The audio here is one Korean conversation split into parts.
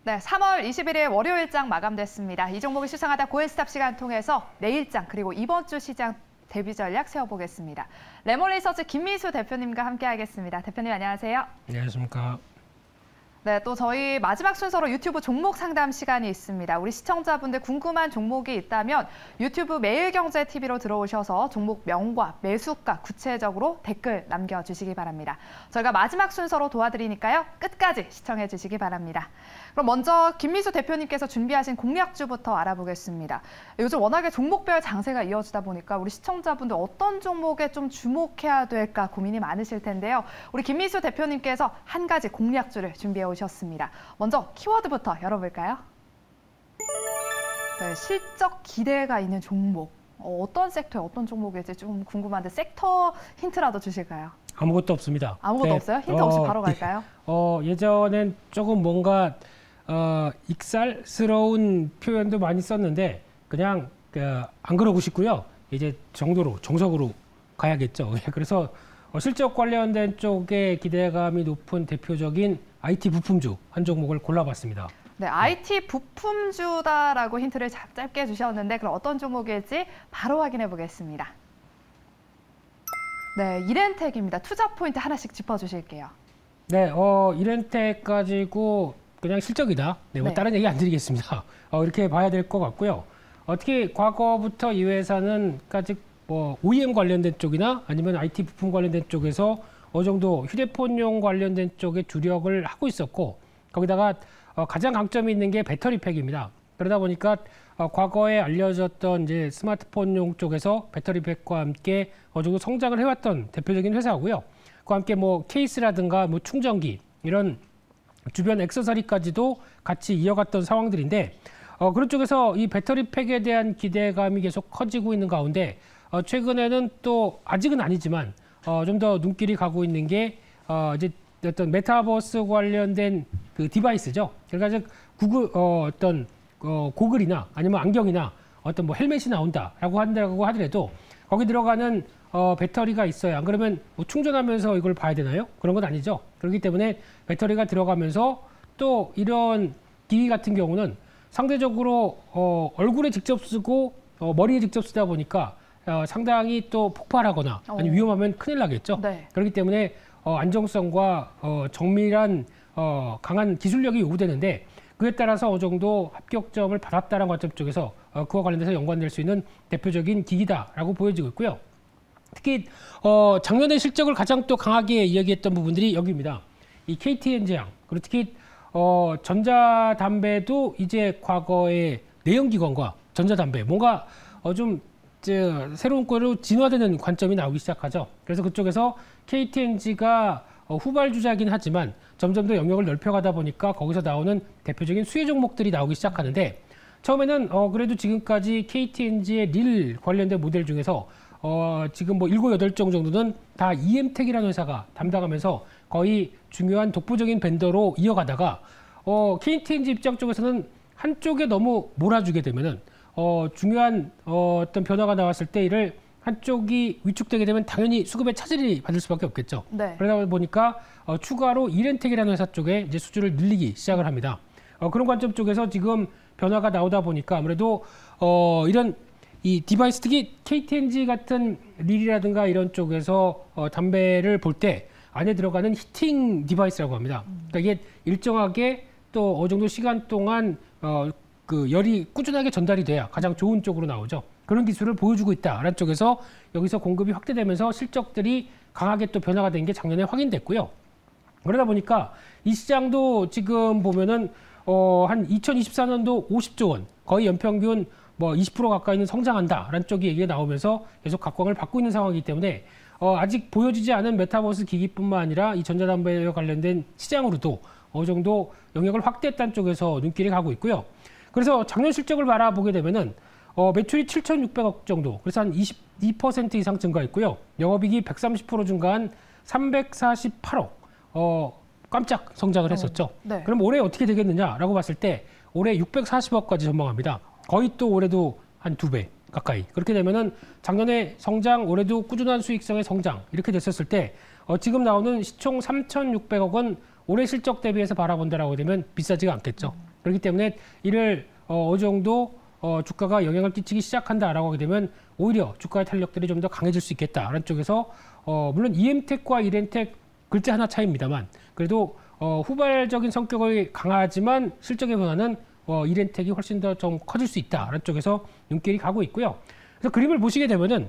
네, 3월 21일 월요일장 마감됐습니다. 이 종목을 시청하다 고일스탑 시간 통해서 내일장 그리고 이번 주 시장 대비 전략 세워보겠습니다. 레몬리서치 김미수 대표님과 함께하겠습니다. 대표님 안녕하세요. 안녕하십니까. 네, 또 저희 마지막 순서로 유튜브 종목 상담 시간이 있습니다. 우리 시청자분들 궁금한 종목이 있다면 유튜브 매일경제TV로 들어오셔서 종목 명과 매수가 구체적으로 댓글 남겨주시기 바랍니다. 저희가 마지막 순서로 도와드리니까요. 끝까지 시청해 주시기 바랍니다. 그럼 먼저 김미수 대표님께서 준비하신 공략주부터 알아보겠습니다. 요즘 워낙에 종목별 장세가 이어지다 보니까 우리 시청자분들 어떤 종목에 좀 주목해야 될까 고민이 많으실 텐데요. 우리 김미수 대표님께서 한 가지 공략주를 준비해 오셨습니다. 먼저 키워드부터 열어볼까요? 네, 실적 기대가 있는 종목. 어떤 섹터에 어떤 종목일지 좀 궁금한데 섹터 힌트라도 주실까요? 아무것도 없습니다. 아무것도 없어요? 힌트 없이 바로 갈까요? 예전엔 조금 뭔가 익살스러운 표현도 많이 썼는데 그냥 안 그러고 싶고요. 이제 정석으로 가야겠죠. 그래서 실적 관련된 쪽에 기대감이 높은 대표적인 IT 부품주 한 종목을 골라봤습니다. 네, IT 부품주다라고 힌트를 짧게 주셨는데 그럼 어떤 종목일지 바로 확인해 보겠습니다. 네, 이렌텍입니다. 투자 포인트 하나씩 짚어주실게요. 네, 이렌텍 가지고 그냥 실적이다. 네, 뭐 다른 얘기 안 드리겠습니다. 이렇게 봐야 될 것 같고요. 특히 과거부터 이 회사는 아직 뭐 OEM 관련된 쪽이나 아니면 IT 부품 관련된 쪽에서 어느 정도 휴대폰용 관련된 쪽에 주력을 하고 있었고 거기다가 가장 강점이 있는 게 배터리팩입니다. 그러다 보니까 과거에 알려졌던 이제 스마트폰용 쪽에서 배터리팩과 함께 어느 정도 성장을 해왔던 대표적인 회사고요. 그와 함께 뭐 케이스라든가 뭐 충전기 이런 주변 액세서리까지도 같이 이어갔던 상황들인데 그런 쪽에서 이 배터리팩에 대한 기대감이 계속 커지고 있는 가운데 최근에는 또 아직은 아니지만 좀 더 눈길이 가고 있는 게 이제 어떤 메타버스 관련된 그 디바이스죠. 그러니까 즉 구글 고글이나 아니면 안경이나 어떤 뭐 헬멧이 나온다라고 한다고 하더라도 거기 들어가는 배터리가 있어야 안 그러면 뭐 충전하면서 이걸 봐야 되나요? 그런 건 아니죠. 그렇기 때문에 배터리가 들어가면서 또 이런 기기 같은 경우는 상대적으로 얼굴에 직접 쓰고 머리에 직접 쓰다 보니까 상당히 또 폭발하거나 아니면 위험하면 큰일 나겠죠. 네. 그렇기 때문에 안정성과 정밀한 강한 기술력이 요구되는데 그에 따라서 어느 정도 합격점을 받았다는 관점 쪽에서 그와 관련돼서 연관될 수 있는 대표적인 기기다라고 보여지고 있고요. 특히 작년에 실적을 가장 또 강하게 이야기했던 부분들이 여기입니다. 이 KTNG양 그리고 특히 전자담배도 이제 과거의 내연기관과 전자담배 뭔가 좀 새로운 거로 진화되는 관점이 나오기 시작하죠. 그래서 그쪽에서 KTNG가 후발주자이긴 하지만 점점 더 영역을 넓혀가다 보니까 거기서 나오는 대표적인 수혜 종목들이 나오기 시작하는데 처음에는 그래도 지금까지 KTNG의 릴 관련된 모델 중에서 지금 뭐 7, 8종 정도는 다 EM텍이라는 회사가 담당하면서 거의 중요한 독보적인 벤더로 이어가다가 KTNG 입장 쪽에서는 한쪽에 너무 몰아주게 되면은 중요한 어떤 변화가 나왔을 때 이를 한쪽이 위축되게 되면 당연히 수급의 차질이 받을 수밖에 없겠죠. 네. 그러다 보니까 추가로 이렌텍이라는 회사 쪽에 이제 수주를 늘리기 시작을 합니다. 그런 관점 쪽에서 지금 변화가 나오다 보니까 아무래도 이런 이 디바이스 특히 KTNG 같은 릴이라든가 이런 쪽에서 담배를 볼 때 안에 들어가는 히팅 디바이스라고 합니다. 그러니까 이게 일정하게 또 어느 정도 시간 동안 그 열이 꾸준하게 전달이 돼야 가장 좋은 쪽으로 나오죠. 그런 기술을 보여주고 있다라는 쪽에서 여기서 공급이 확대되면서 실적들이 강하게 또 변화가 된 게 작년에 확인됐고요. 그러다 보니까 이 시장도 지금 보면은 한 2024년도 50조 원 거의 연평균 뭐 20% 가까이는 성장한다라는 쪽이 얘기가 나오면서 계속 각광을 받고 있는 상황이기 때문에 아직 보여지지 않은 메타버스 기기뿐만 아니라 이 전자담배와 관련된 시장으로도 어느 정도 영역을 확대했다는 쪽에서 눈길이 가고 있고요. 그래서 작년 실적을 바라보게 되면은 매출이 7,600억 정도, 그래서 한 22% 이상 증가했고요. 영업이익이 130% 증가한 348억, 깜짝 성장을 했었죠. 네. 그럼 올해 어떻게 되겠느냐라고 봤을 때 올해 640억까지 전망합니다. 거의 또 올해도 한 2배 가까이. 그렇게 되면은 작년에 성장, 올해도 꾸준한 수익성의 성장 이렇게 됐었을 때 지금 나오는 시총 3,600억은 올해 실적 대비해서 바라본다라고 되면 비싸지가 않겠죠. 그렇기 때문에 이를 어느 정도 주가가 영향을 끼치기 시작한다라고 하게 되면 오히려 주가의 탄력들이 좀 더 강해질 수 있겠다라는 쪽에서 물론 EM텍과 이렌텍 글자 하나 차이입니다만 그래도 후발적인 성격이 강하지만 실적의 변화는 이렌텍이 훨씬 더 좀 커질 수 있다라는 쪽에서 눈길이 가고 있고요. 그래서 그림을 보시게 되면은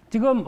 지금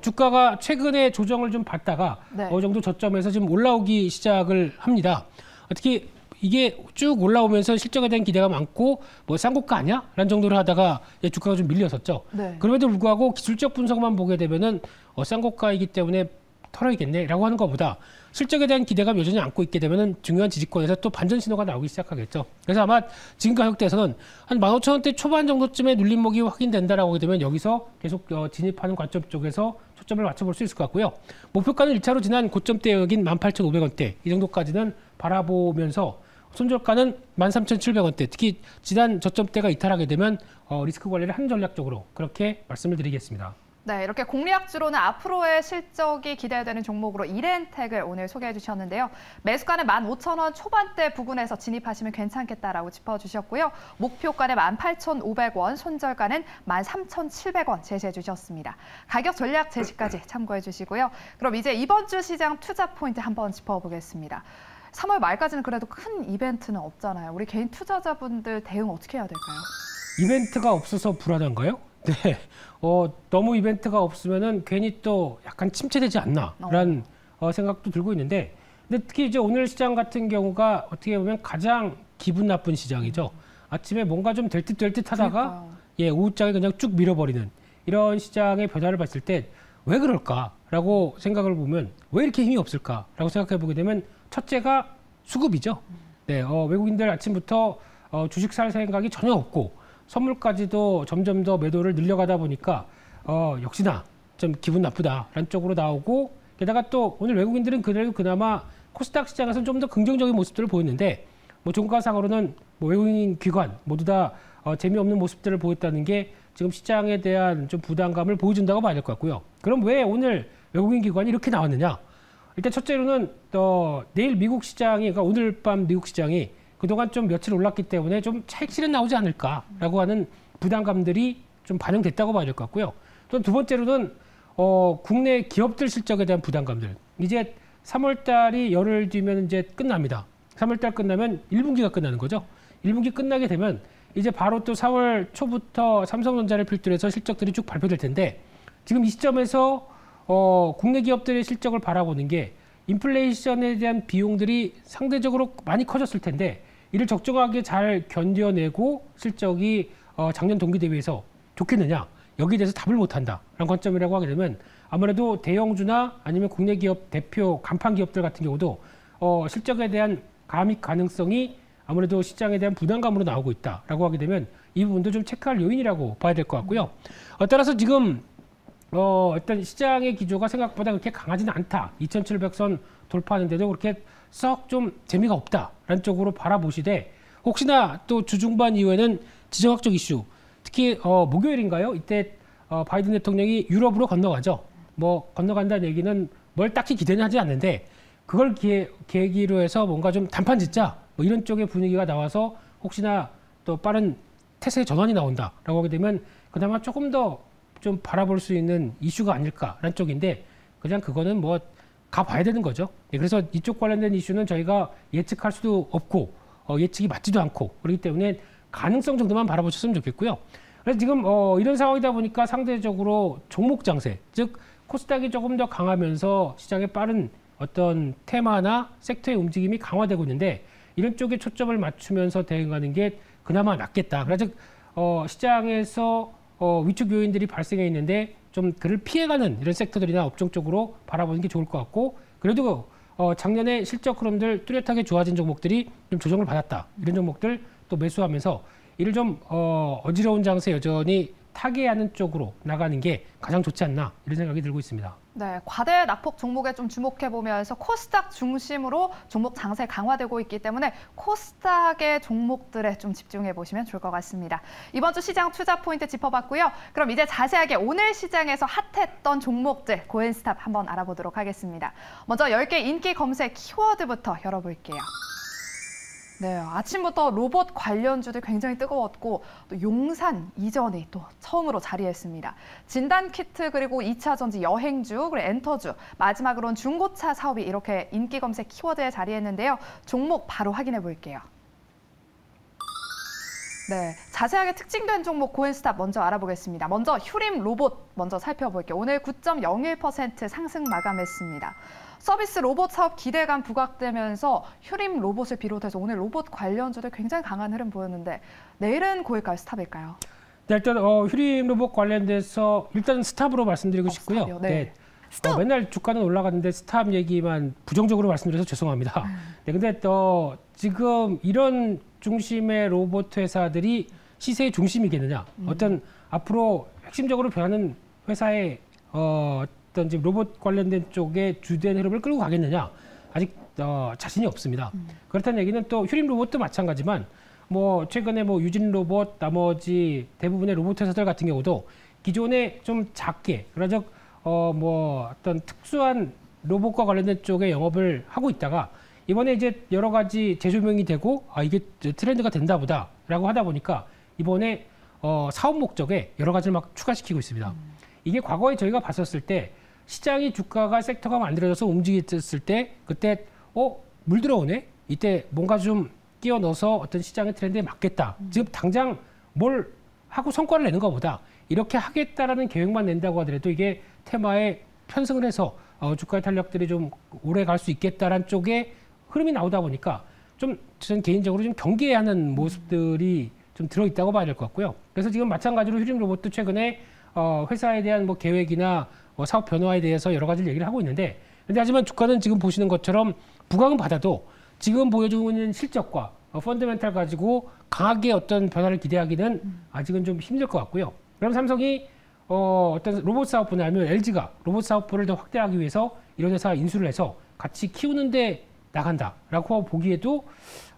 주가가 최근에 조정을 좀 받다가 네. 어느 정도 저점에서 지금 올라오기 시작을 합니다. 특히 이게 쭉 올라오면서 실적에 대한 기대가 많고 뭐 쌍고가 아니야? 라는 정도로 하다가 주가가 좀 밀렸었죠. 네. 그럼에도 불구하고 기술적 분석만 보게 되면은 쌍고가이기 때문에 털어야겠네라고 하는 것보다 실적에 대한 기대감 여전히 안고 있게 되면은 중요한 지지권에서 또 반전 신호가 나오기 시작하겠죠. 그래서 아마 지금 가격대에서는 한 15,000원대 초반 정도쯤에 눌림목이 확인된다라고 하게 되면 여기서 계속 진입하는 관점 쪽에서 초점을 맞춰볼 수 있을 것 같고요. 목표가는 1차로 지난 고점대 여긴 18,500원대 이 정도까지는 바라보면서 손절가는 13,700원대 특히 지난 저점대가 이탈하게 되면 리스크 관리를 한 전략적으로 그렇게 말씀을 드리겠습니다. 네, 이렇게 공략주로는 앞으로의 실적이 기대되는 종목으로 이렌텍을 오늘 소개해 주셨는데요. 매수가는 15,000원 초반대 부근에서 진입하시면 괜찮겠다라고 짚어주셨고요. 목표가는 18,500원, 손절가는 13,700원 제시해 주셨습니다. 가격 전략 제시까지 참고해 주시고요. 그럼 이제 이번 주 시장 투자 포인트 한번 짚어보겠습니다. 3월 말까지는 그래도 큰 이벤트는 없잖아요. 우리 개인 투자자분들 대응 어떻게 해야 될까요? 이벤트가 없어서 불안한가요? 네, 너무 이벤트가 없으면은 괜히 또 약간 침체되지 않나라는 생각도 들고 있는데, 근데 특히 이제 오늘 시장 같은 경우가 어떻게 보면 가장 기분 나쁜 시장이죠. 아침에 뭔가 좀 될 듯 하다가 오후장에 그냥 쭉 밀어버리는 이런 시장의 변화를 봤을 때 왜 그럴까라고 생각을 보면 왜 이렇게 힘이 없을까라고 생각해 보게 되면 첫째가 수급이죠. 네, 외국인들 아침부터 주식 살 생각이 전혀 없고. 선물까지도 점점 더 매도를 늘려가다 보니까 역시나 좀 기분 나쁘다라는 쪽으로 나오고 게다가 또 오늘 외국인들은 그래도 그나마 코스닥 시장에서는 좀 더 긍정적인 모습들을 보였는데 뭐 종가상으로는 뭐 외국인 기관 모두 다 재미없는 모습들을 보였다는 게 지금 시장에 대한 좀 부담감을 보여준다고 봐야 될 것 같고요. 그럼 왜 오늘 외국인 기관이 이렇게 나왔느냐? 일단 첫째로는 내일 미국 시장이 그러니까 오늘 밤 미국 시장이 그동안 좀 며칠 올랐기 때문에 좀 차익실현 나오지 않을까라고 하는 부담감들이 좀 반영됐다고 봐야 될 것 같고요. 또 두 번째로는 국내 기업들 실적에 대한 부담감들. 이제 3월 달이 열흘 뒤면 이제 끝납니다. 3월 달 끝나면 1분기가 끝나는 거죠. 1분기 끝나게 되면 이제 바로 또 4월 초부터 삼성전자를 필두로 해서 실적들이 쭉 발표될 텐데 지금 이 시점에서 국내 기업들의 실적을 바라보는 게 인플레이션에 대한 비용들이 상대적으로 많이 커졌을 텐데 이를 적정하게 잘 견뎌내고 실적이 작년 동기 대비해서 좋겠느냐 여기에 대해서 답을 못한다라는 관점이라고 하게 되면 아무래도 대형주나 아니면 국내 기업 대표 간판 기업들 같은 경우도 실적에 대한 감익 가능성이 아무래도 시장에 대한 부담감으로 나오고 있다라고 하게 되면 이 부분도 좀 체크할 요인이라고 봐야 될 것 같고요. 따라서 지금 일단 시장의 기조가 생각보다 그렇게 강하지는 않다. 2,700선 돌파하는데도 그렇게 썩 좀 재미가 없다라는 쪽으로 바라보시되 혹시나 또 주중반 이후에는 지정학적 이슈 특히 목요일인가요? 이때 바이든 대통령이 유럽으로 건너가죠. 뭐 건너간다는 얘기는 뭘 딱히 기대는 하지 않는데 그걸 계기로 해서 뭔가 좀 단판 짓자 뭐 이런 쪽의 분위기가 나와서 혹시나 또 빠른 태세의 전환이 나온다라고 하게 되면 그나마 조금 더 좀 바라볼 수 있는 이슈가 아닐까라는 쪽인데 그냥 그거는 뭐 가봐야 되는 거죠. 그래서 이쪽 관련된 이슈는 저희가 예측할 수도 없고 예측이 맞지도 않고 그렇기 때문에 가능성 정도만 바라보셨으면 좋겠고요. 그래서 지금 이런 상황이다 보니까 상대적으로 종목 장세, 즉 코스닥이 조금 더 강하면서 시장의 빠른 어떤 테마나 섹터의 움직임이 강화되고 있는데 이런 쪽에 초점을 맞추면서 대응하는 게 그나마 낫겠다. 그래서 시장에서 위축 요인들이 발생해 있는데 좀 그를 피해가는 이런 섹터들이나 업종 쪽으로 바라보는 게 좋을 것 같고 그래도 작년에 실적 흐름들 뚜렷하게 좋아진 종목들이 좀 조정을 받았다. 이런 종목들 또 매수하면서 이를 좀 어지러운 장세 여전히 타개하는 쪽으로 나가는 게 가장 좋지 않나 이런 생각이 들고 있습니다. 네, 과대 낙폭 종목에 좀 주목해 보면서 코스닥 중심으로 종목 장세 강화되고 있기 때문에 코스닥의 종목들에 좀 집중해 보시면 좋을 것 같습니다. 이번 주 시장 투자 포인트 짚어봤고요. 그럼 이제 자세하게 오늘 시장에서 핫했던 종목들 고엔스탑 한번 알아보도록 하겠습니다. 먼저 10개 인기 검색 키워드부터 열어볼게요. 네, 아침부터 로봇 관련주들 굉장히 뜨거웠고 또 용산 이전이 또 처음으로 자리했습니다. 진단키트 그리고 2차 전지 여행주 그리고 엔터주 마지막으로는 중고차 사업이 이렇게 인기 검색 키워드에 자리했는데요. 종목 바로 확인해 볼게요. 네, 자세하게 특징된 종목 고엔스탑 먼저 알아보겠습니다. 먼저 휴림 로봇 먼저 살펴볼게요. 오늘 9.01% 상승 마감했습니다. 서비스 로봇 사업 기대감 부각되면서 휴림 로봇을 비롯해서 오늘 로봇 관련주들 굉장히 강한 흐름 보였는데 내일은 고일까요? 스탑일까요? 네, 일단 휴림 로봇 관련돼서 일단 스탑으로 말씀드리고 싶고요. 스탑이요? 네. 맨날 주가는 올라갔는데 스탑 얘기만 부정적으로 말씀드려서 죄송합니다. 네, 근데 지금 이런 중심의 로봇 회사들이 시세의 중심이겠느냐? 어떤 앞으로 핵심적으로 변하는 회사의 어떤 지금 로봇 관련된 쪽에 주된 흐름을 끌고 가겠느냐? 아직 자신이 없습니다. 그렇다는 얘기는 또 휴림 로봇도 마찬가지만 뭐 최근에 뭐 유진 로봇 나머지 대부분의 로봇 회사들 같은 경우도 기존에 좀 작게 그러자 뭐 어떤 특수한 로봇과 관련된 쪽에 영업을 하고 있다가 이번에 이제 여러 가지 재조명이 되고 이게 트렌드가 된다 보다라고 하다 보니까 이번에 사업 목적에 여러 가지를 막 추가시키고 있습니다. 이게 과거에 저희가 봤었을 때 시장이 주가가 섹터가 만들어져서 움직였을 때 그때 물 들어오네? 이때 뭔가 좀 끼워 넣어서 어떤 시장의 트렌드에 맞겠다. 지금 당장 뭘 하고 성과를 내는 것보다 이렇게 하겠다라는 계획만 낸다고 하더라도 이게 테마에 편승을 해서 주가의 탄력들이 좀 오래 갈 수 있겠다라는 쪽에 흐름이 나오다 보니까 좀 저는 개인적으로 좀 경계하는 모습들이 좀 들어있다고 봐야 될 것 같고요. 그래서 지금 마찬가지로 휴림 로봇도 최근에 회사에 대한 뭐 계획이나 사업 변화에 대해서 여러 가지를 얘기를 하고 있는데 근데 하지만 주가는 지금 보시는 것처럼 부각은 받아도 지금 보여주고 있는 실적과 펀더멘탈 가지고 강하게 어떤 변화를 기대하기는 아직은 좀 힘들 것 같고요. 그럼 삼성이 어떤 로봇 사업부나 아니면 LG가 로봇 사업부를 더 확대하기 위해서 이런 회사 인수를 해서 같이 키우는데 나간다라고 보기에도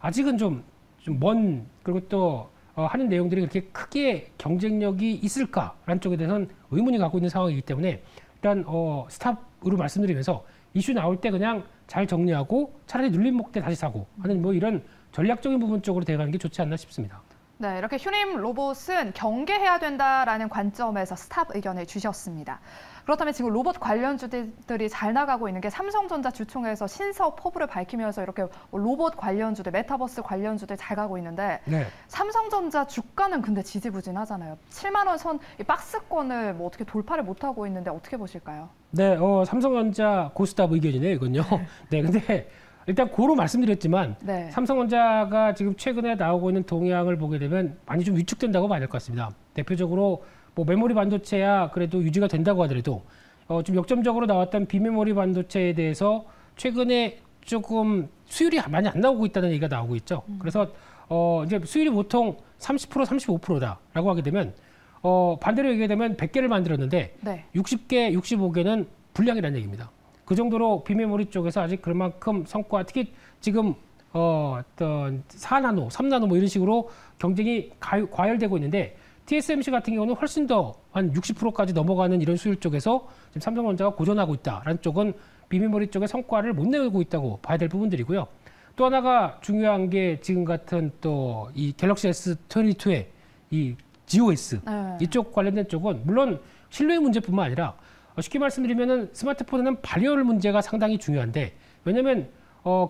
아직은 좀 먼 그리고 또 하는 내용들이 그렇게 크게 경쟁력이 있을까라는 쪽에 대해서는 의문이 갖고 있는 상황이기 때문에 일단 스탑으로 말씀드리면서 이슈 나올 때 그냥 잘 정리하고 차라리 눌린 목대 다시 사고 하는 뭐 이런 전략적인 부분 쪽으로 대가는 게 좋지 않나 싶습니다. 네, 이렇게 휴림 로봇은 경계해야 된다라는 관점에서 스탑 의견을 주셨습니다. 그렇다면 지금 로봇 관련주들이 잘 나가고 있는 게 삼성전자 주총에서 신사업 포부를 밝히면서 이렇게 로봇 관련주들, 메타버스 관련주들 잘 가고 있는데 네. 삼성전자 주가는 근데 지지부진하잖아요. 7만 원 선 박스권을 뭐 어떻게 돌파를 못하고 있는데 어떻게 보실까요? 네, 삼성전자 고스톱 의견이네요, 이건요. 네, 근데 일단 고로 말씀드렸지만 네. 삼성전자가 지금 최근에 나오고 있는 동향을 보게 되면 많이 좀 위축된다고 봐야 될 것 같습니다. 대표적으로 뭐 메모리 반도체야 그래도 유지가 된다고 하더라도 좀 역점적으로 나왔던 비메모리 반도체에 대해서 최근에 조금 수율이 많이 안 나오고 있다는 얘기가 나오고 있죠. 그래서 이제 수율이 보통 30%, 35%다라고 하게 되면 반대로 얘기하게 되면 100개를 만들었는데 네. 60개, 65개는 불량이라는 얘기입니다. 그 정도로 비메모리 쪽에서 아직 그만큼 성과, 특히 지금 어떤 4나노, 3나노 뭐 이런 식으로 경쟁이 과열되고 있는데 TSMC 같은 경우는 훨씬 더 한 60%까지 넘어가는 이런 수율 쪽에서 지금 삼성전자가 고전하고 있다라는 쪽은 비메모리 쪽의 성과를 못 내고 있다고 봐야 될 부분들이고요. 또 하나가 중요한 게 지금 같은 또 이 갤럭시 S22의 이 GOS 이쪽 관련된 쪽은 물론 신뢰의 문제뿐만 아니라 쉽게 말씀드리면은 스마트폰에는 발열 문제가 상당히 중요한데 왜냐면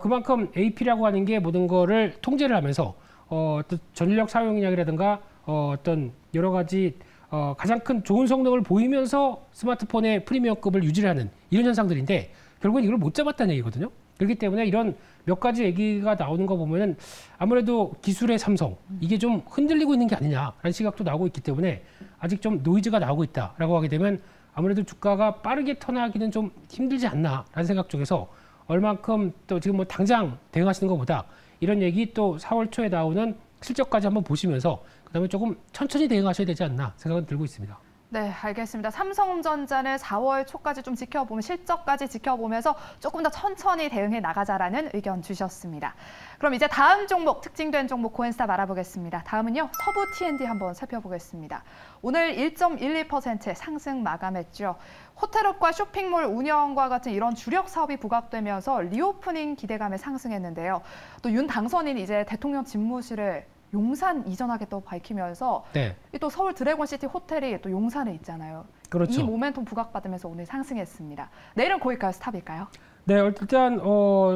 그만큼 AP라고 하는 게 모든 거를 통제를 하면서 또 전력 사용량이라든가 어떤 여러 가지 가장 큰 좋은 성능을 보이면서 스마트폰의 프리미엄급을 유지를 하는 이런 현상들인데 결국은 이걸 못 잡았다는 얘기거든요. 그렇기 때문에 이런 몇 가지 얘기가 나오는 거 보면은 아무래도 기술의 삼성 이게 좀 흔들리고 있는 게 아니냐라는 시각도 나오고 있기 때문에 아직 좀 노이즈가 나오고 있다라고 하게 되면 아무래도 주가가 빠르게 턴하기는 좀 힘들지 않나라는 생각 쪽에서 얼만큼 또 지금 뭐 당장 대응하시는 것보다 이런 얘기 또 4월 초에 나오는 실적까지 한번 보시면서 그다음에 조금 천천히 대응하셔야 되지 않나 생각은 들고 있습니다. 네, 알겠습니다. 삼성전자는 4월 초까지 좀 지켜보면 실적까지 지켜보면서 조금 더 천천히 대응해 나가자라는 의견 주셨습니다. 그럼 이제 다음 종목, 특징된 종목 코인스탑 알아보겠습니다. 다음은요, 서부 T&D 한번 살펴보겠습니다. 오늘 1.12% 상승 마감했죠. 호텔업과 쇼핑몰 운영과 같은 이런 주력 사업이 부각되면서 리오프닝 기대감에 상승했는데요. 또 윤 당선인이 이제 대통령 집무실을 용산 이전하겠다고 밝히면서 네. 또 서울 드래곤시티 호텔이 또 용산에 있잖아요. 그렇죠. 이 모멘텀 부각받으면서 오늘 상승했습니다. 내일은 고일까요? 스탑일까요? 네, 일단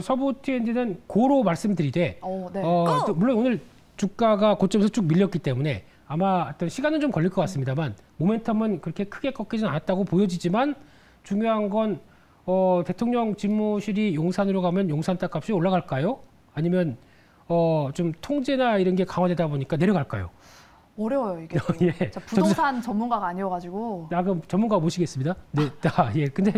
서부 T&D는 고로 말씀드리되 네. 또 물론 오늘 주가가 고점에서 쭉 밀렸기 때문에 아마 어떤 시간은 좀 걸릴 것 같습니다만 모멘텀은 그렇게 크게 꺾이진 않았다고 보여지지만 중요한 건 대통령 집무실이 용산으로 가면 용산 땅값이 올라갈까요? 아니면 좀 통제나 이런 게 강화되다 보니까 내려갈까요? 어려워요, 이게. 예. 부동산 전문가가 아니어가지고. 그럼 전문가 모시겠습니다. 네, 예. 근데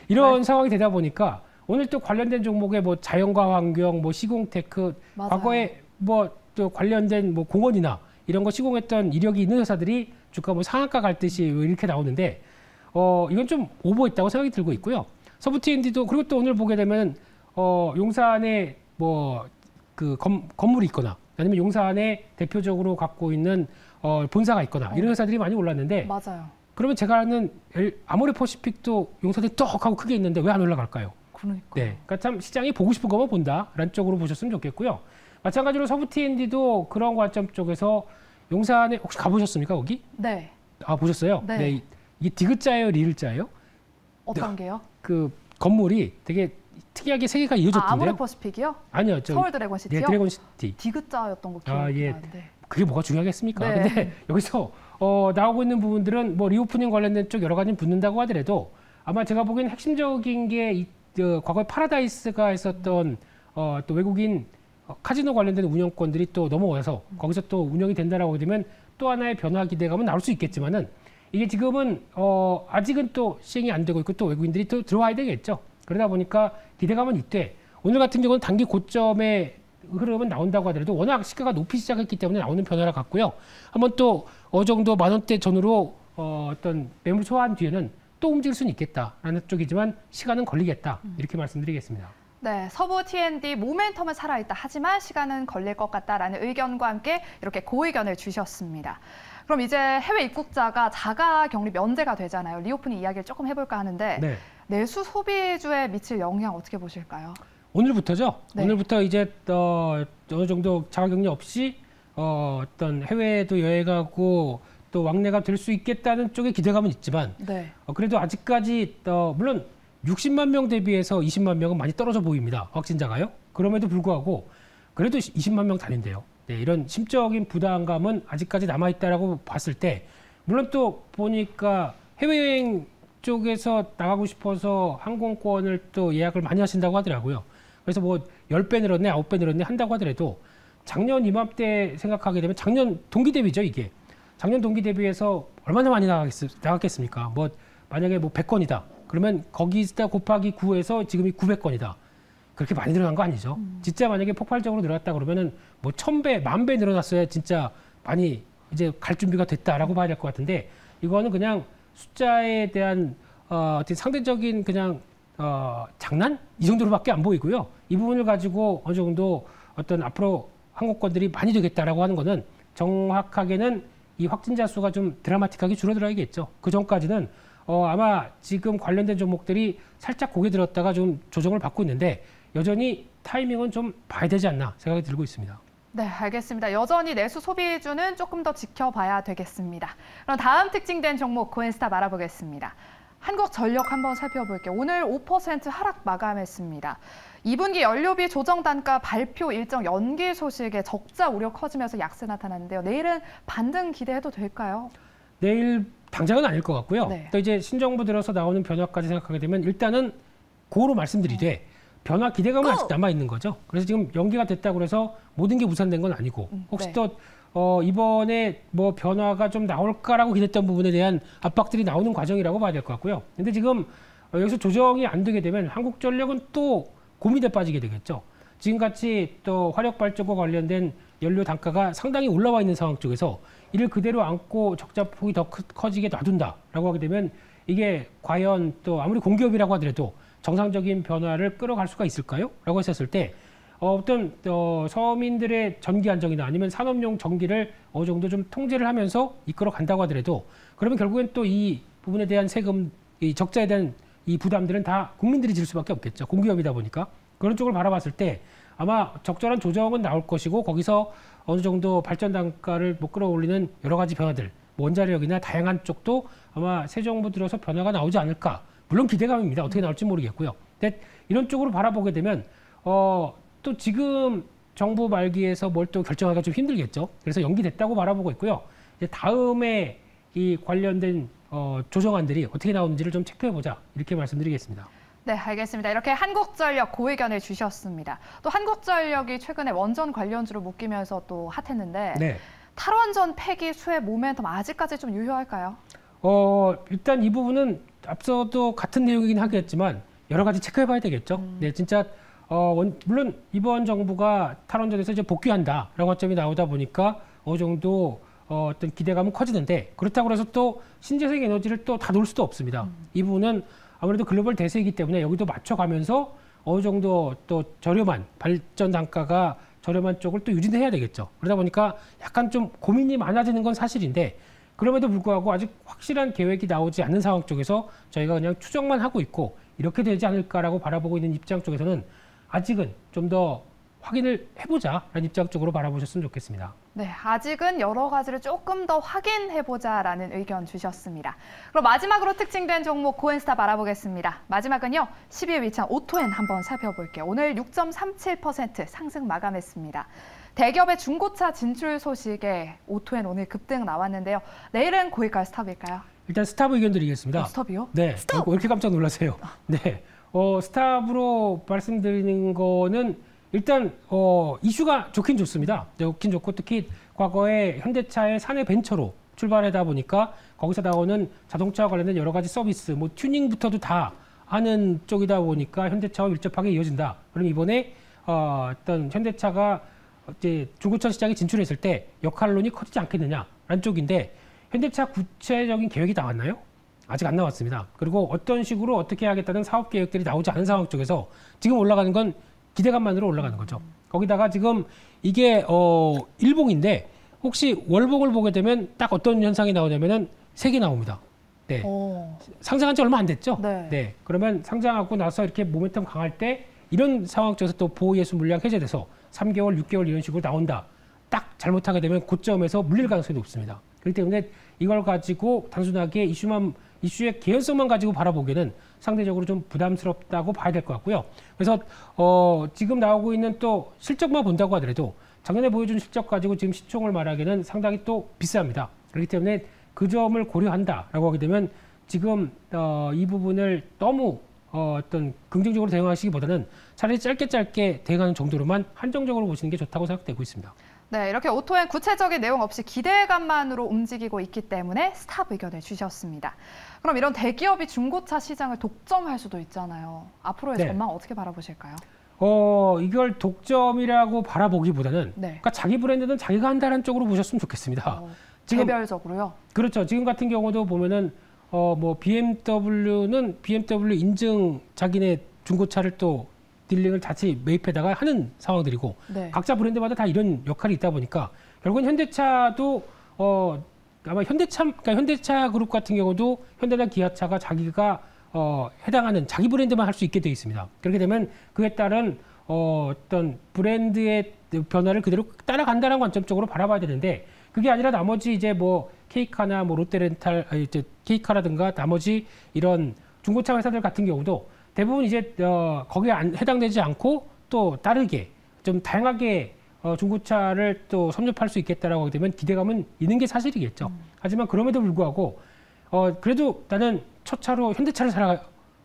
이런 상황이 되다 보니까 오늘 또 관련된 종목에 뭐 자연과 환경, 뭐 시공테크, 맞아요. 과거에 뭐 또 관련된 뭐 공원이나 이런 거 시공했던 이력이 있는 회사들이 주가 뭐 상한가 갈 듯이 이렇게 나오는데 이건 좀 오버했다고 생각이 들고 있고요. 서부 T&D도 그리고 또 오늘 보게 되면 용산에 뭐 그 건물이 있거나 아니면 용산에 대표적으로 갖고 있는 본사가 있거나 이런 회사들이 많이 올랐는데 맞아요. 그러면 제가 아는 아모레퍼시픽도 용산에 떡 하고 크게 있는데 왜 안 올라갈까요? 그러니까. 네, 그러니까 참 시장이 보고 싶은 것만 본다라는 쪽으로 보셨으면 좋겠고요. 마찬가지로 서부 T&D도 그런 관점 쪽에서 용산에 혹시 가보셨습니까 거기? 네. 아 보셨어요? 네. 이게 디귿자예요, 리을자예요? 어떤 게요? 그 건물이 되게 특이하게 세 개가 이어졌던데요. 아모레퍼시픽이요? 아니요, 서울 드래곤시티요? 네, 드래곤시티. 디귿자였던 거 기억이 예. 나는데. 그게 뭐가 중요하겠습니까? 네. 근데 여기서 나오고 있는 부분들은 뭐 리오프닝 관련된 쪽 여러 가지 붙는다고 하더라도 아마 제가 보기엔 핵심적인 게 과거에 파라다이스가 있었던 또 외국인 카지노 관련된 운영권들이 또 넘어와서 거기서 또 운영이 된다라고 되면 또 하나의 변화 기대감은 나올 수 있겠지만은 이게 지금은 아직은 또 시행이 안 되고 있고 또 외국인들이 또 들어와야 되겠죠. 그러다 보니까 기대감은 있되 오늘 같은 경우는 단기 고점의 흐름은 나온다고 하더라도 워낙 시가가 높이 시작했기 때문에 나오는 변화라 같고요. 한번 또 어느 정도 10,000원대 전후로 어떤 매물 소화한 뒤에는 또 움직일 수는 있겠다라는 쪽이지만 시간은 걸리겠다 이렇게 말씀드리겠습니다. 네, 서부 T&D 모멘텀은 살아있다. 하지만 시간은 걸릴 것 같다라는 의견과 함께 이렇게 고의견을 주셨습니다. 그럼 이제 해외 입국자가 자가 격리 면제가 되잖아요. 리오프닝 이야기를 조금 해볼까 하는데 네. 내수 소비주에 미칠 영향 어떻게 보실까요? 오늘부터죠. 네. 오늘부터 이제 어느 정도 자가격리 없이 어떤 해외에도 여행하고 또 왕래가 될 수 있겠다는 쪽에 기대감은 있지만 네. 그래도 아직까지 물론 60만 명 대비해서 20만 명은 많이 떨어져 보입니다. 확진자가요. 그럼에도 불구하고 그래도 20만 명 달린대요. 네, 이런 심적인 부담감은 아직까지 남아있다라고 봤을 때 물론 또 보니까 해외여행 쪽에서 나가고 싶어서 항공권을 또 예약을 많이 하신다고 하더라고요. 그래서 뭐 10배 늘었네, 9배 늘었네 한다고 하더라도 작년 이맘때 생각하게 되면 작년 동기 대비죠, 이게. 작년 동기 대비해서 얼마나 많이 나갔겠습니까? 뭐 만약에 뭐 100건이다. 그러면 거기다 곱하기 9에서 지금이 900건이다. 그렇게 많이 늘어난 거 아니죠. 진짜 만약에 폭발적으로 늘어났다 그러면은 뭐 1000배, 10,000배 늘어났어야 진짜 많이 이제 갈 준비가 됐다라고 봐야 될 것 같은데 이거는 그냥 숫자에 대한 어떤 상대적인 그냥 장난? 이 정도로밖에 안 보이고요. 이 부분을 가지고 어느 정도 어떤 앞으로 항공권들이 많이 되겠다라고 하는 거는 정확하게는 이 확진자 수가 좀 드라마틱하게 줄어들어야겠죠. 그 전까지는 아마 지금 관련된 종목들이 살짝 고개 들었다가 좀 조정을 받고 있는데 여전히 타이밍은 좀 봐야 되지 않나 생각이 들고 있습니다. 네, 알겠습니다. 여전히 내수 소비주는 조금 더 지켜봐야 되겠습니다. 그럼 다음 특징된 종목 코인스탑 알아보겠습니다. 한국전력 한번 살펴볼게요. 오늘 5% 하락 마감했습니다. 2분기 연료비 조정 단가 발표 일정 연기 소식에 적자 우려 커지면서 약세 나타났는데요. 내일은 반등 기대해도 될까요? 내일 당장은 아닐 것 같고요. 네. 또 이제 신정부 들어서 나오는 변화까지 생각하게 되면 일단은 고로 말씀드리되 변화 기대감은 아직 남아 있는 거죠. 그래서 지금 연기가 됐다고 해서 모든 게 무산된 건 아니고 혹시 네. 또 이번에 뭐 변화가 좀 나올까라고 기대했던 부분에 대한 압박들이 나오는 과정이라고 봐야 될 것 같고요. 근데 지금 여기서 조정이 안 되게 되면 한국전력은 또 고민에 빠지게 되겠죠. 지금같이 또 화력발전과 관련된 연료 단가가 상당히 올라와 있는 상황 쪽에서 이를 그대로 안고 적자폭이 더 커지게 놔둔다라고 하게 되면 이게 과연 또 아무리 공기업이라고 하더라도 정상적인 변화를 끌어갈 수가 있을까요? 라고 했었을 때 어떤 서민들의 전기 안정이나 아니면 산업용 전기를 어느 정도 좀 통제를 하면서 이끌어 간다고 하더라도 그러면 결국엔 또 이 부분에 대한 세금, 이 적자에 대한 이 부담들은 다 국민들이 질 수밖에 없겠죠. 공기업이다 보니까. 그런 쪽을 바라봤을 때 아마 적절한 조정은 나올 것이고 거기서 어느 정도 발전 단가를 뭐 끌어올리는 여러 가지 변화들, 뭐 원자력이나 다양한 쪽도 아마 새 정부 들어서 변화가 나오지 않을까. 물론 기대감입니다. 어떻게 나올지 모르겠고요. 근데 이런 쪽으로 바라보게 되면 또 지금 정부 말기에서 뭘 또 결정하기가 좀 힘들겠죠. 그래서 연기됐다고 바라보고 있고요. 이제 다음에 이 관련된 조정안들이 어떻게 나오는지를 좀 체크해보자. 이렇게 말씀드리겠습니다. 네, 알겠습니다. 이렇게 한국전력 고의견을 주셨습니다. 또 한국전력이 최근에 원전 관련주로 묶이면서 또 핫했는데 네. 탈원전 폐기 수혜 모멘텀 아직까지 좀 유효할까요? 일단 이 부분은 앞서도 같은 내용이긴 하겠지만 여러 가지 체크해봐야 되겠죠. 네, 진짜 물론 이번 정부가 탈원전에서 이제 복귀한다라고 관점이 나오다 보니까 어느 정도 어떤 기대감은 커지는데 그렇다고 해서 또 신재생 에너지를 또 다 놓을 수도 없습니다. 이 부분은 아무래도 글로벌 대세이기 때문에 여기도 맞춰가면서 어느 정도 또 저렴한 발전 단가가 저렴한 쪽을 또 유지해야 되겠죠. 그러다 보니까 약간 좀 고민이 많아지는 건 사실인데 그럼에도 불구하고 아직 확실한 계획이 나오지 않는 상황 쪽에서 저희가 그냥 추정만 하고 있고 이렇게 되지 않을까라고 바라보고 있는 입장 쪽에서는 아직은 좀 더 확인을 해보자라는 입장 쪽으로 바라보셨으면 좋겠습니다. 네, 아직은 여러 가지를 조금 더 확인해보자라는 의견 주셨습니다. 그럼 마지막으로 특징된 종목 고엔스타 바라보겠습니다. 마지막은요, 12위 위치한 오토엔 한번 살펴볼게요. 오늘 6.37% 상승 마감했습니다. 대기업의 중고차 진출 소식에 오토엔 오늘 급등 나왔는데요. 내일은 고일까요, 스탑일까요? 일단 스탑 의견 드리겠습니다. 스탑이요? 네, 스탑! 왜 이렇게 깜짝 놀라세요? 네, 스탑으로 말씀드리는 거는 일단 이슈가 좋긴 좋습니다. 좋긴 좋고 특히 과거에 현대차의 사내 벤처로 출발하다 보니까 거기서 나오는 자동차와 관련된 여러 가지 서비스, 뭐 튜닝부터도 다 하는 쪽이다 보니까 현대차와 밀접하게 이어진다. 그럼 이번에 어떤 현대차가 이제 중고차 시장에 진출했을 때 역할론이 커지지 않겠느냐라는 쪽인데 현대차 구체적인 계획이 나왔나요? 아직 안 나왔습니다. 그리고 어떤 식으로 어떻게 하겠다는 사업 계획들이 나오지 않은 상황 쪽에서 지금 올라가는 건 기대감만으로 올라가는 거죠. 거기다가 지금 이게 일봉인데 혹시 월봉을 보게 되면 딱 어떤 현상이 나오냐면은 3개 나옵니다. 네. 상장한 지 얼마 안 됐죠? 네. 그러면 상장하고 나서 이렇게 모멘텀 강할 때 이런 상황 쪽에서 또 보호예수 물량 해제돼서 3개월, 6개월 이런 식으로 나온다. 딱 잘못하게 되면 고점에서 물릴 가능성이 높습니다. 그렇기 때문에 이걸 가지고 단순하게 이슈의 개연성만 가지고 바라보기에는 상대적으로 좀 부담스럽다고 봐야 될 것 같고요. 그래서 지금 나오고 있는 또 실적만 본다고 하더라도 작년에 보여준 실적 가지고 지금 시총을 말하기는 상당히 또 비쌉니다. 그렇기 때문에 그 점을 고려한다라고 하게 되면 지금 이 부분을 너무 어떤 긍정적으로 대응하시기보다는 차라리 짧게 대응하는 정도로만 한정적으로 보시는 게 좋다고 생각되고 있습니다. 네, 이렇게 오토엔 구체적인 내용 없이 기대감만으로 움직이고 있기 때문에 스탑 의견을 주셨습니다. 그럼 이런 대기업이 중고차 시장을 독점할 수도 있잖아요. 앞으로의 네. 전망 어떻게 바라보실까요? 이걸 독점이라고 바라보기보다는 네. 그러니까 자기 브랜드는 자기가 한다는 쪽으로 보셨으면 좋겠습니다. 지금 개별적으로요? 그렇죠. 지금 같은 경우도 보면은 뭐 BMW는 BMW 인증 자기네 중고차를 또 딜링을 같이 매입해다가 하는 상황들이고 네. 각자 브랜드마다 다 이런 역할이 있다 보니까 결국은 현대차도 아마 그러니까 현대차 그룹 같은 경우도 현대나 기아차가 자기가 해당하는 자기 브랜드만 할 수 있게 되어 있습니다. 그렇게 되면 그에 따른 어떤 브랜드의 변화를 그대로 따라간다는 관점적으로 바라봐야 되는데 그게 아니라 나머지 이제 뭐 케이카나 뭐 롯데렌탈 이제 케이카라든가 나머지 이런 중고차 회사들 같은 경우도 대부분 이제 거기에 해당되지 않고 또 다르게 좀 다양하게 중고차를 또 섭렵할 수 있겠다라고 하게 되면 기대감은 있는 게 사실이겠죠. 하지만 그럼에도 불구하고 그래도 나는 첫 차로 현대차를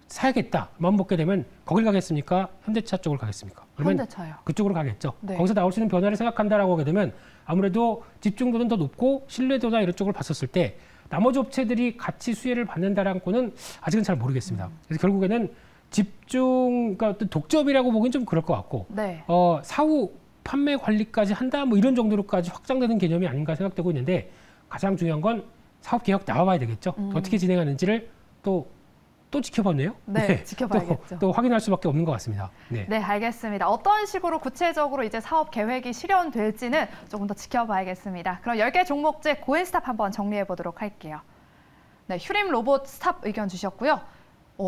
사야겠다 마음 먹게 되면 거길 가겠습니까? 현대차 쪽을 가겠습니까? 그러면 현대차요. 그쪽으로 가겠죠. 네. 거기서 나올 수 있는 변화를 생각한다라고 하게 되면 아무래도 집중도는 더 높고 신뢰도나 이런 쪽을 봤었을 때 나머지 업체들이 같이 수혜를 받는다라는 거는 아직은 잘 모르겠습니다. 그래서 결국에는 그러니까 어떤 독점이라고 보기엔 좀 그럴 것 같고 네. 사후 판매 관리까지 한다 뭐 이런 정도로까지 확장되는 개념이 아닌가 생각되고 있는데 가장 중요한 건 사업 계획 나와봐야 되겠죠. 어떻게 진행하는지를 또 지켜봤네요. 네, 지켜봐야겠죠. 또 확인할 수밖에 없는 것 같습니다. 네, 알겠습니다. 어떤 식으로 구체적으로 이제 사업 계획이 실현될지는 조금 더 지켜봐야겠습니다. 그럼 10개 종목제 고인스탑 한번 정리해 보도록 할게요. 네, 휴림 로봇 스탑 의견 주셨고요.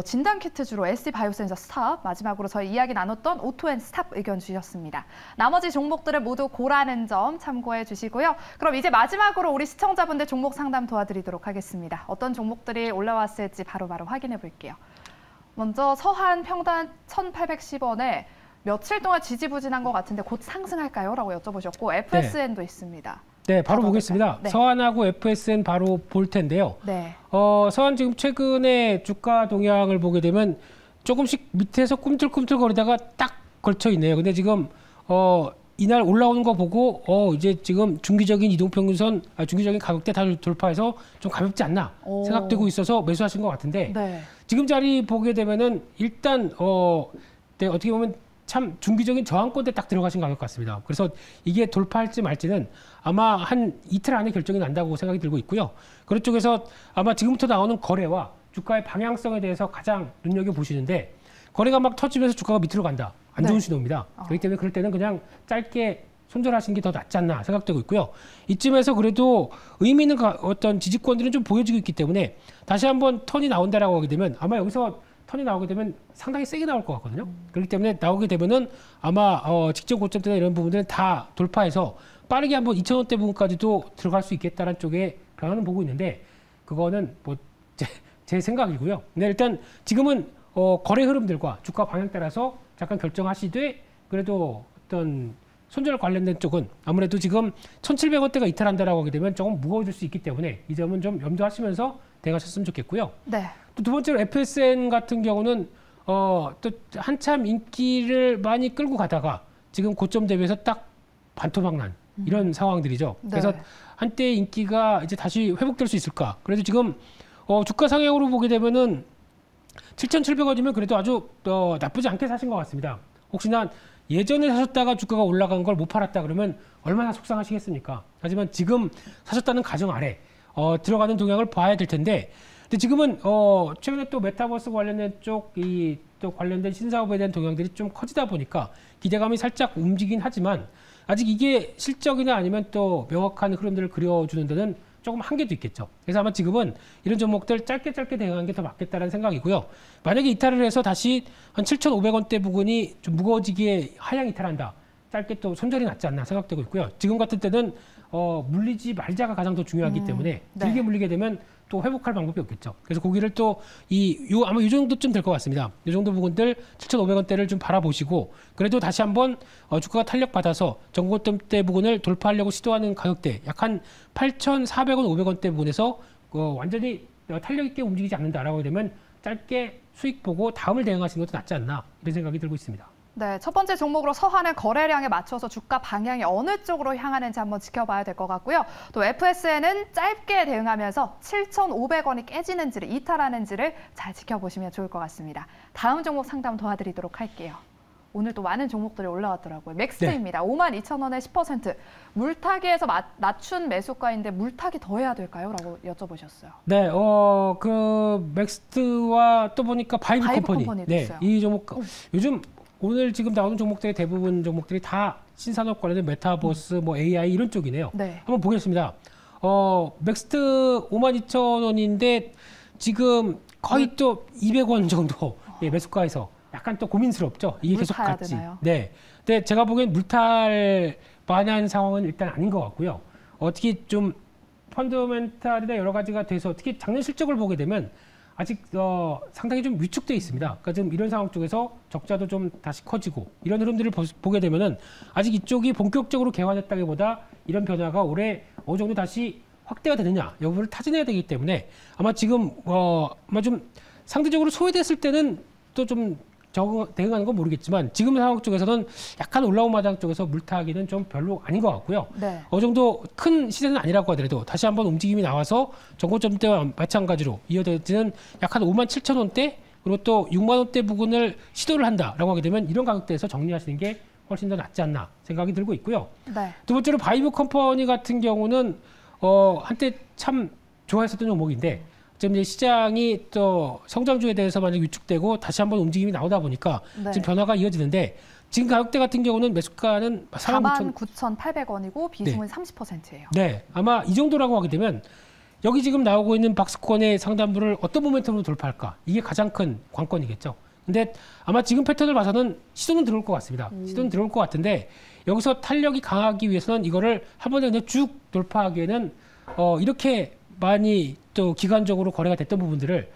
진단키트 주로 SD바이오센서 스탑, 마지막으로 저희 이야기 나눴던 오토앤 스탑 의견 주셨습니다. 나머지 종목들을 모두 고라는 점 참고해 주시고요. 그럼 이제 마지막으로 우리 시청자분들 종목 상담 도와드리도록 하겠습니다. 어떤 종목들이 올라왔을지 바로바로 확인해 볼게요. 먼저 서한 평단 1,810원에 며칠 동안 지지부진한 것 같은데 곧 상승할까요? 라고 여쭤보셨고 FSN도 있습니다. 네, 바로 보겠습니다. 네. 서한하고 FSN 바로 볼 텐데요. 네. 서한 지금 최근에 주가 동향을 보게 되면 조금씩 밑에서 꿈틀꿈틀 거리다가 딱 걸쳐 있네요. 근데 지금 이날 올라오는 거 보고 이제 지금 중기적인 이동평균선, 중기적인 가격대 다 돌파해서 좀 가볍지 않나 생각되고 있어서 매수하신 것 같은데 네. 지금 자리 보게 되면은 일단 네, 어떻게 보면 참 중기적인 저항권대 딱 들어가신 가격 같습니다. 그래서 이게 돌파할지 말지는 아마 한 이틀 안에 결정이 난다고 생각이 들고 있고요. 그런 쪽에서 아마 지금부터 나오는 거래와 주가의 방향성에 대해서 가장 눈여겨보시는데 거래가 막 터지면서 주가가 밑으로 간다. 안 좋은 신호입니다. 그렇기 때문에 그럴 때는 그냥 짧게 손절하시는 게 더 낫지 않나 생각되고 있고요. 이쯤에서 그래도 의미 있는 어떤 지지권들은 좀 보여지고 있기 때문에 다시 한번 턴이 나온다라고 하게 되면 아마 여기서 턴이 나오게 되면 상당히 세게 나올 것 같거든요. 그렇기 때문에 나오게 되면은 아마 직전 고점대나 이런 부분들은 다 돌파해서 빠르게 한번 2,000원대 부분까지도 들어갈 수 있겠다는 쪽에 변화는 보고 있는데 그거는 뭐 제 생각이고요. 근데 일단 지금은 거래 흐름들과 주가 방향 따라서 잠깐 결정하시되 그래도 어떤 손절 관련된 쪽은 아무래도 지금 1,700원대가 이탈한다라고 하게 되면 조금 무거워질 수 있기 때문에 이 점은 좀 염두하시면서 대응하셨으면 좋겠고요. 네. 또 두 번째로 FSN 같은 경우는 또 한참 인기를 많이 끌고 가다가 지금 고점 대비해서 딱 반토막난 이런 상황들이죠. 네. 그래서 한때 인기가 이제 다시 회복될 수 있을까? 그래도 지금 주가 상향으로 보게 되면은 7,700원이면 그래도 아주 나쁘지 않게 사신 것 같습니다. 혹시나 예전에 사셨다가 주가가 올라간 걸 못 팔았다 그러면 얼마나 속상하시겠습니까? 하지만 지금 사셨다는 가정 아래 들어가는 동향을 봐야 될 텐데 근데 지금은 최근에 또 메타버스 관련된 쪽이 또 관련된 신사업에 대한 동향들이 좀 커지다 보니까 기대감이 살짝 움직이긴 하지만 아직 이게 실적이나 아니면 또 명확한 흐름들을 그려주는 데는 조금 한계도 있겠죠. 그래서 아마 지금은 이런 종목들 짧게 대응하는 게 더 맞겠다는 생각이고요. 만약에 이탈을 해서 다시 한 7,500원대 부근이 좀 무거워지게 하향 이탈한다. 짧게 또 손절이 낫지 않나 생각되고 있고요. 지금 같은 때는 물리지 말자가 가장 더 중요하기 때문에 길게 네. 물리게 되면 또 회복할 방법이 없겠죠. 그래서 고기를 또 아마 이 정도쯤 될 것 같습니다. 이 정도 부분들 7,500원대를 좀 바라보시고 그래도 다시 한번 주가가 탄력받아서 전고점대 부분을 돌파하려고 시도하는 가격대 약 한 8,400원, 500원대 부분에서 완전히 탄력 있게 움직이지 않는다라고 되면 짧게 수익 보고 다음을 대응하시는 것도 낫지 않나 이런 생각이 들고 있습니다. 네, 첫 번째 종목으로 서한의 거래량에 맞춰서 주가 방향이 어느 쪽으로 향하는지 한번 지켜봐야 될 것 같고요. 또 FSN은 짧게 대응하면서 7,500원이 깨지는지를 이탈하는지를 잘 지켜보시면 좋을 것 같습니다. 다음 종목 상담 도와드리도록 할게요. 오늘 또 많은 종목들이 올라왔더라고요. 맥스입니다. 네. 52,000원에 10%. 물타기에서 낮춘 매수가인데 물타기 더 해야 될까요? 라고 여쭤보셨어요. 네, 그 맥스와 또 보니까 바이브 컴퍼니. 네, 있어요. 이 종목 요즘 오늘 지금 나오는 종목들의 대부분 종목들이 다 신산업 관련된 메타버스, 뭐 AI 이런 쪽이네요. 네. 한번 보겠습니다. 맥스트 52,000원인데 지금 거의 또 200원 정도 매수가에서 약간 또 고민스럽죠. 이게 계속 같지. 되나요? 네. 근데 제가 보기엔 물탈 만한 상황은 일단 아닌 것 같고요. 어떻게 좀 펀더멘탈이나 여러 가지가 돼서 특히 작년 실적을 보게 되면 아직 상당히 좀 위축돼 있습니다. 그러니까 지금 이런 상황 쪽에서 적자도 좀 다시 커지고 이런 흐름들을 보게 되면은 아직 이쪽이 본격적으로 개화됐다기보다 이런 변화가 올해 어느 정도 다시 확대가 되느냐 여부를 타진해야 되기 때문에 아마 지금 아마 좀 상대적으로 소외됐을 때는 또 좀 대응하는 건 모르겠지만 지금 상황 쪽에서는 약간 올라온 마당 쪽에서 물타기는 좀 별로 아닌 것 같고요. 네. 어느 정도 큰 시세는 아니라고 하더라도 다시 한번 움직임이 나와서 전고점대와 마찬가지로 이어지는 약 한 57,000원대 그리고 또 6만 원대 부근을 시도를 한다라고 하게 되면 이런 가격대에서 정리하시는 게 훨씬 더 낫지 않나 생각이 들고 있고요. 네. 두 번째로 바이브 컴퍼니 같은 경우는 한때 참 좋아했었던 종목인데 지금 이제 시장이 또 성장주에 대해서 만약 위축되고 다시 한번 움직임이 나오다 보니까 네. 지금 변화가 이어지는데 지금 가격대 같은 경우는 매수가는 49,800원이고 비중은 네. 30%예요. 네, 아마 이 정도라고 하게 되면 여기 지금 나오고 있는 박스권의 상단부를 어떤 모멘텀으로 돌파할까? 이게 가장 큰 관건이겠죠. 근데 아마 지금 패턴을 봐서는 시도는 들어올 것 같습니다. 시도는 들어올 것 같은데 여기서 탄력이 강하기 위해서는 이거를 한 번에 그냥 쭉 돌파하기에는 이렇게 많이 또 기간적으로 거래가 됐던 부분들을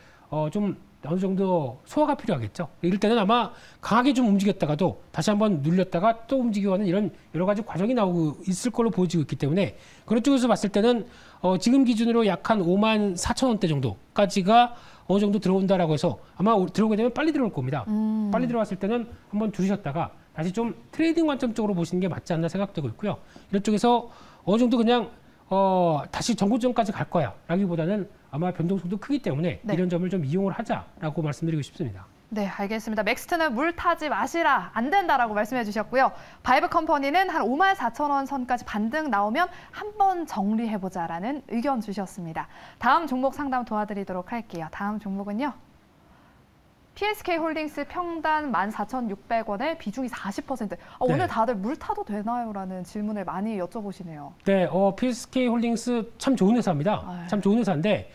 좀 어느 정도 소화가 필요하겠죠. 이럴 때는 아마 강하게 좀 움직였다가도 다시 한번 눌렸다가 또 움직이고 하는 이런 여러 가지 과정이 나오고 있을 걸로 보여지고 있기 때문에 그런 쪽에서 봤을 때는 지금 기준으로 약 한 54,000원대 정도까지가 어느 정도 들어온다라고 해서 아마 들어오게 되면 빨리 들어올 겁니다. 빨리 들어왔을 때는 한번 줄이셨다가 다시 좀 트레이딩 관점적으로 보시는 게 맞지 않나 생각되고 있고요. 이런 쪽에서 어느 정도 그냥 다시 정고점까지 갈 거야 라기보다는 아마 변동성도 크기 때문에 네. 이런 점을 좀 이용을 하자라고 말씀드리고 싶습니다. 네, 알겠습니다. 맥스트는 물 타지 마시라, 안 된다라고 말씀해 주셨고요. 바이브 컴퍼니는 한 54,000원 선까지 반등 나오면 한번 정리해보자라는 의견 주셨습니다. 다음 종목 상담 도와드리도록 할게요. 다음 종목은요. PSK 홀딩스 평단 14,600원에 비중이 40%. 네. 오늘 다들 물 타도 되나요? 라는 질문을 많이 여쭤보시네요. 네, PSK 홀딩스 참 좋은 회사입니다. 아유. 참 좋은 회사인데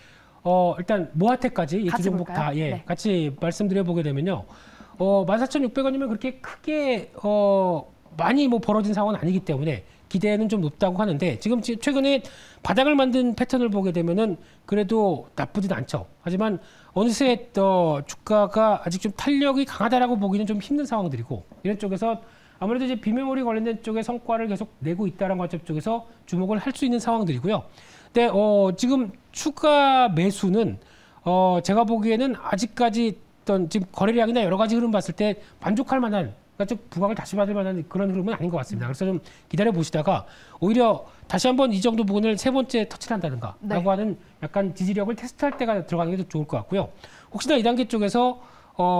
일단 모아테까지 이 두 같이 종목 볼까요? 다 네. 같이 말씀드려 보게 되면요. 14,600원이면 그렇게 크게 많이 뭐 벌어진 상황은 아니기 때문에 기대는 좀 높다고 하는데 지금 최근에 바닥을 만든 패턴을 보게 되면은 그래도 나쁘진 않죠. 하지만 어느새 주가가 아직 좀 탄력이 강하다라고 보기는 좀 힘든 상황들이고 이런 쪽에서 아무래도 이제 비메모리 관련된 쪽의 성과를 계속 내고 있다는 관점 쪽에서 주목을 할 수 있는 상황들이고요. 근데 지금 추가 매수는 제가 보기에는 아직까지 지금 거래량이나 여러 가지 흐름 봤을 때 만족할 만한 그러니까 좀 부각을 다시 받을 만한 그런 흐름은 아닌 것 같습니다. 그래서 좀 기다려 보시다가 오히려 다시 한번 이 정도 부분을 세 번째 터치를 한다든가 네. 라고 하는 약간 지지력을 테스트할 때가 들어가는 게 더 좋을 것 같고요. 혹시나 이 단계 쪽에서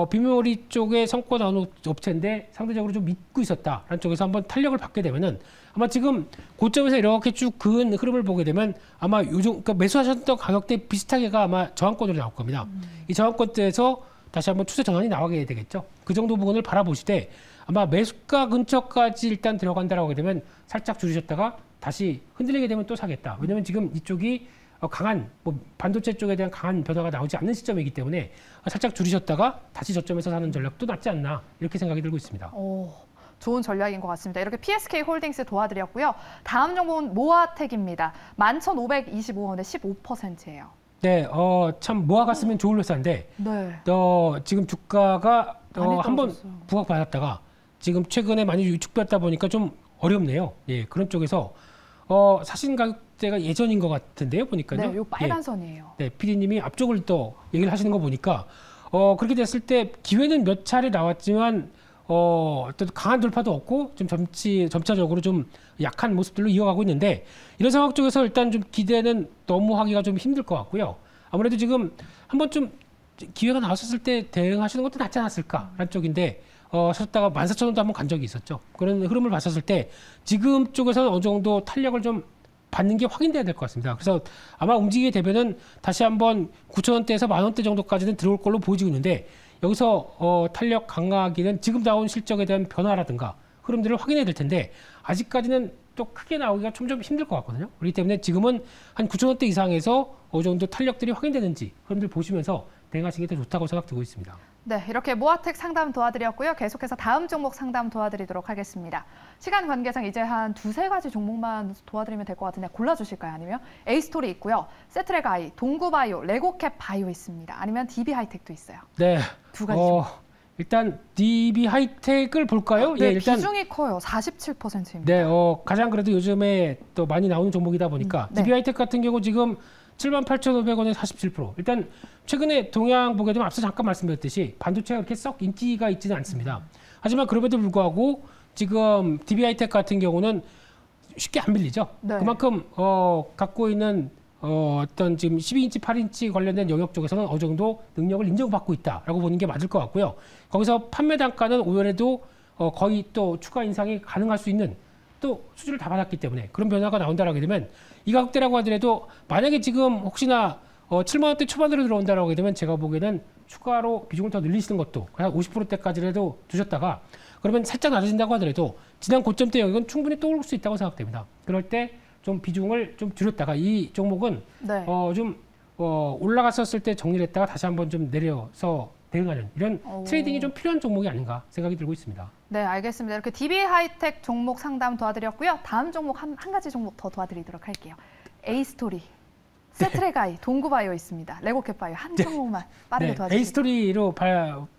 비메모리 쪽에 성과 나오는 업체인데 상대적으로 좀 믿고 있었다라는 쪽에서 한번 탄력을 받게 되면은 아마 지금 고점에서 이렇게 쭉 그은 흐름을 보게 되면 아마 그러니까 매수하셨던 가격대 비슷하게가 아마 저항권으로 나올 겁니다. 이 저항권대에서 다시 한번 추세 전환이 나오게 되겠죠. 그 정도 부분을 바라보시되 아마 매수가 근처까지 일단 들어간다라고 하게 되면 살짝 줄이셨다가 다시 흔들리게 되면 또 사겠다. 왜냐면 지금 이쪽이 강한 반도체 쪽에 대한 강한 변화가 나오지 않는 시점이기 때문에 살짝 줄이셨다가 다시 저점에서 사는 전략도 낫지 않나 이렇게 생각이 들고 있습니다. 오, 좋은 전략인 것 같습니다. 이렇게 PSK 홀딩스 도와드렸고요. 다음 종목은 모아텍입니다. 11,525원에 15%예요. 네, 참 모아 갔으면 좋을 회사인데 네. 지금 주가가 많이 한번 떨어졌어요. 부각받았다가 지금 최근에 많이 위축되었다 보니까 좀 어렵네요. 예, 그런 쪽에서 사신 가격대가 예전인 것 같은데요, 보니까요. 네, 요 빨간 예. 선이에요. 네, PD님이 앞쪽을 또 얘기를 하시는 거 보니까 그렇게 됐을 때 기회는 몇 차례 나왔지만 어떤 강한 돌파도 없고 좀 점차적으로 좀 약한 모습들로 이어가고 있는데 이런 상황 쪽에서 일단 좀 기대는 너무 하기가 좀 힘들 것 같고요. 아무래도 지금 한번 좀 기회가 나왔었을 때 대응하시는 것도 낫지 않았을까라는 쪽인데 하셨다가 14,000원도 한번 간 적이 있었죠. 그런 흐름을 봤었을 때 지금 쪽에서는 어느 정도 탄력을 좀 받는 게 확인돼야 될 것 같습니다. 그래서 아마 움직이게 되면은 다시 한번 9,000원대에서 10,000원대 정도까지는 들어올 걸로 보여지고 있는데 여기서 탄력 강화하기는 지금 나온 실적에 대한 변화라든가 흐름들을 확인해야 될 텐데 아직까지는 또 크게 나오기가 좀 힘들 것 같거든요. 그렇기 때문에 지금은 한 9,000원대 이상에서 어느 정도 탄력들이 확인되는지 흐름들 보시면서 대응하시는 게 더 좋다고 생각되고 있습니다. 네, 이렇게 모아텍 상담 도와드렸고요. 계속해서 다음 종목 상담 도와드리도록 하겠습니다. 시간 관계상 이제 한 두세 가지 종목만 도와드리면 될 것 같은데 골라주실까요? 아니면 에이스토리 있고요. 세트랙 아이, 동구바이오, 레고캡 바이오 있습니다. 아니면 DB 하이텍도 있어요. 네. 두 가지 종목. 일단 DB 하이텍을 볼까요? 네, 예, 일단 비중이 커요. 47%입니다. 네, 가장 그래도 요즘에 또 많이 나오는 종목이다 보니까 네. DB 하이텍 같은 경우 지금 78,500원에 47%. 일단 최근에 동향 보게 되면 앞서 잠깐 말씀드렸듯이 반도체가 그렇게 썩 인기가 있지는 않습니다. 하지만 그럼에도 불구하고 지금 DB 하이텍 같은 경우는 쉽게 안 밀리죠. 네. 그만큼 갖고 있는 어떤 지금 12인치, 8인치 관련된 영역 쪽에서는 어느 정도 능력을 인정받고 있다라고 보는 게 맞을 것 같고요. 거기서 판매 단가는 올해도 거의 또 추가 인상이 가능할 수 있는 또 수주를 다 받았기 때문에 그런 변화가 나온다라고 하게 되면 이 가격대라고 하더라도 만약에 지금 혹시나 7만 원대 초반으로 들어온다라고 하게 되면 제가 보기에는 추가로 비중을 더 늘리시는 것도 그냥 50%대까지라도 두셨다가 그러면 살짝 낮아진다고 하더라도 지난 고점대 여기는 충분히 또 오를 수 있다고 생각됩니다. 그럴 때 좀 비중을 좀 줄였다가 이 종목은 네. 올라갔었을 때 정리를 했다가 다시 한번 좀 내려서 대응하는 이런 트레이딩이 좀 필요한 종목이 아닌가 생각이 들고 있습니다. 네, 알겠습니다. 이렇게 DB 하이텍 종목 상담 도와드렸고요. 다음 종목 한 가지 종목 더 도와드리도록 할게요. A스토리, 세트레가이, 동구바이오 있습니다. 레고캡바이오 한 종목만 빠르게 도와드릴게요. A스토리로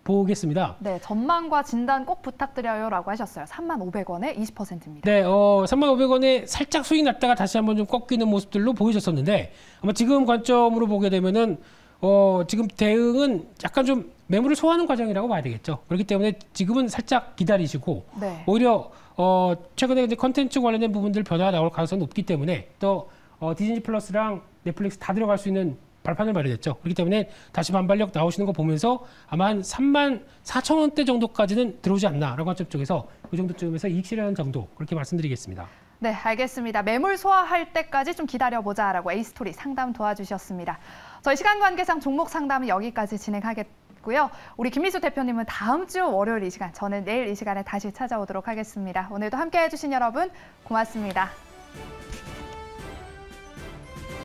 보겠습니다. 네, 전망과 진단 꼭 부탁드려요라고 하셨어요. 3,500원에 20%입니다. 네, 3,500원에 살짝 수익 났다가 다시 한번 좀 꺾이는 모습들로 보이셨었는데 아마 지금 관점으로 보게 되면은 지금 대응은 약간 좀 매물을 소화하는 과정이라고 봐야 되겠죠. 그렇기 때문에 지금은 살짝 기다리시고 네. 오히려 최근에 이제 컨텐츠 관련된 부분들 변화가 나올 가능성이 높기 때문에 또 디즈니 플러스랑 넷플릭스 다 들어갈 수 있는 발판을 마련했죠. 그렇기 때문에 다시 반발력 나오시는 거 보면서 아마 한 34,000원대 정도까지는 들어오지 않나라고 관점 쪽에서 그 정도쯤에서 이익 실현 정도 그렇게 말씀드리겠습니다. 네, 알겠습니다. 매물 소화할 때까지 좀 기다려보자라고 A스토리 상담 도와주셨습니다. 저희 시간 관계상 종목 상담은 여기까지 진행하겠고요. 우리 김미수 대표님은 다음 주 월요일 이 시간, 저는 내일 이 시간에 다시 찾아오도록 하겠습니다. 오늘도 함께해 주신 여러분 고맙습니다.